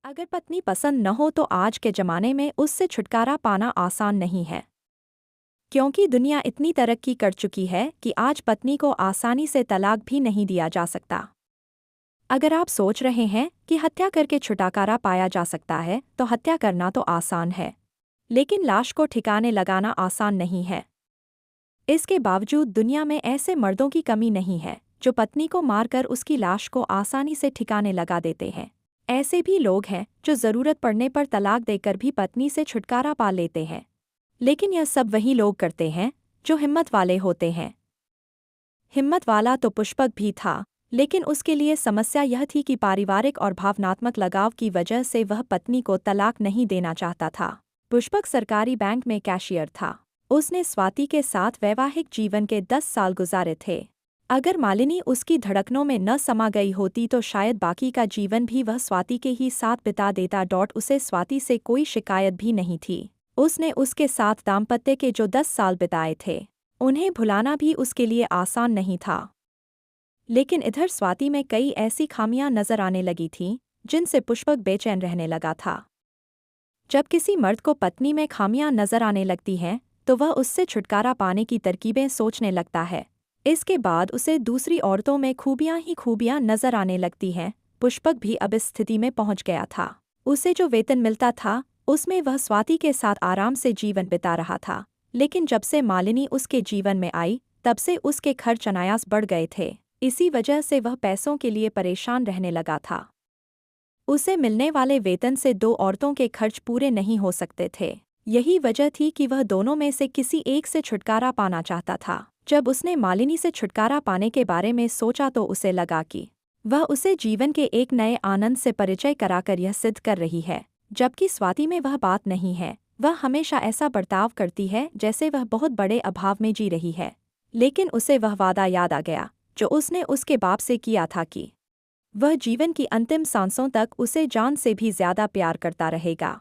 अगर पत्नी पसंद न हो तो आज के ज़माने में उससे छुटकारा पाना आसान नहीं है। क्योंकि दुनिया इतनी तरक्की कर चुकी है कि आज पत्नी को आसानी से तलाक भी नहीं दिया जा सकता। अगर आप सोच रहे हैं कि हत्या करके छुटकारा पाया जा सकता है तो हत्या करना तो आसान है, लेकिन लाश को ठिकाने लगाना आसान नहीं है। इसके बावजूद दुनिया में ऐसे मर्दों की कमी नहीं है जो पत्नी को मारकर उसकी लाश को आसानी से ठिकाने लगा देते हैं। ऐसे भी लोग हैं जो ज़रूरत पड़ने पर तलाक देकर भी पत्नी से छुटकारा पा लेते हैं, लेकिन यह सब वही लोग करते हैं जो हिम्मत वाले होते हैं। हिम्मत वाला तो पुष्पक भी था, लेकिन उसके लिए समस्या यह थी कि पारिवारिक और भावनात्मक लगाव की वजह से वह पत्नी को तलाक नहीं देना चाहता था। पुष्पक सरकारी बैंक में कैशियर था। उसने स्वाति के साथ वैवाहिक जीवन के 10 साल गुजारे थे। अगर मालिनी उसकी धड़कनों में न समा गई होती तो शायद बाकी का जीवन भी वह स्वाति के ही साथ बिता देता। उसे स्वाति से कोई शिकायत भी नहीं थी। उसने उसके साथ दाम्पत्य के जो 10 साल बिताए थे उन्हें भुलाना भी उसके लिए आसान नहीं था। लेकिन इधर स्वाति में कई ऐसी खामियां नजर आने लगी थीं जिनसे पुष्पक बेचैन रहने लगा था। जब किसी मर्द को पत्नी में खामियां नजर आने लगती हैं तो वह उससे छुटकारा पाने की तरकीबें सोचने लगता है। इसके बाद उसे दूसरी औरतों में खूबियां ही खूबियां नजर आने लगती हैं। पुष्पक भी अब इस स्थिति में पहुंच गया था। उसे जो वेतन मिलता था उसमें वह स्वाति के साथ आराम से जीवन बिता रहा था, लेकिन जब से मालिनी उसके जीवन में आई तब से उसके खर्च अनायास बढ़ गए थे। इसी वजह से वह पैसों के लिए परेशान रहने लगा था। उसे मिलने वाले वेतन से 2 औरतों के खर्च पूरे नहीं हो सकते थे। यही वजह थी कि वह दोनों में से किसी एक से छुटकारा पाना चाहता था। जब उसने मालिनी से छुटकारा पाने के बारे में सोचा तो उसे लगा कि वह उसे जीवन के एक नए आनंद से परिचय कराकर यह सिद्ध कर रही है, जबकि स्वाति में वह बात नहीं है। वह हमेशा ऐसा बर्ताव करती है जैसे वह बहुत बड़े अभाव में जी रही है। लेकिन उसे वह वादा याद आ गया जो उसने उसके बाप से किया था कि वह जीवन की अंतिम सांसों तक उसे जान से भी ज्यादा प्यार करता रहेगा।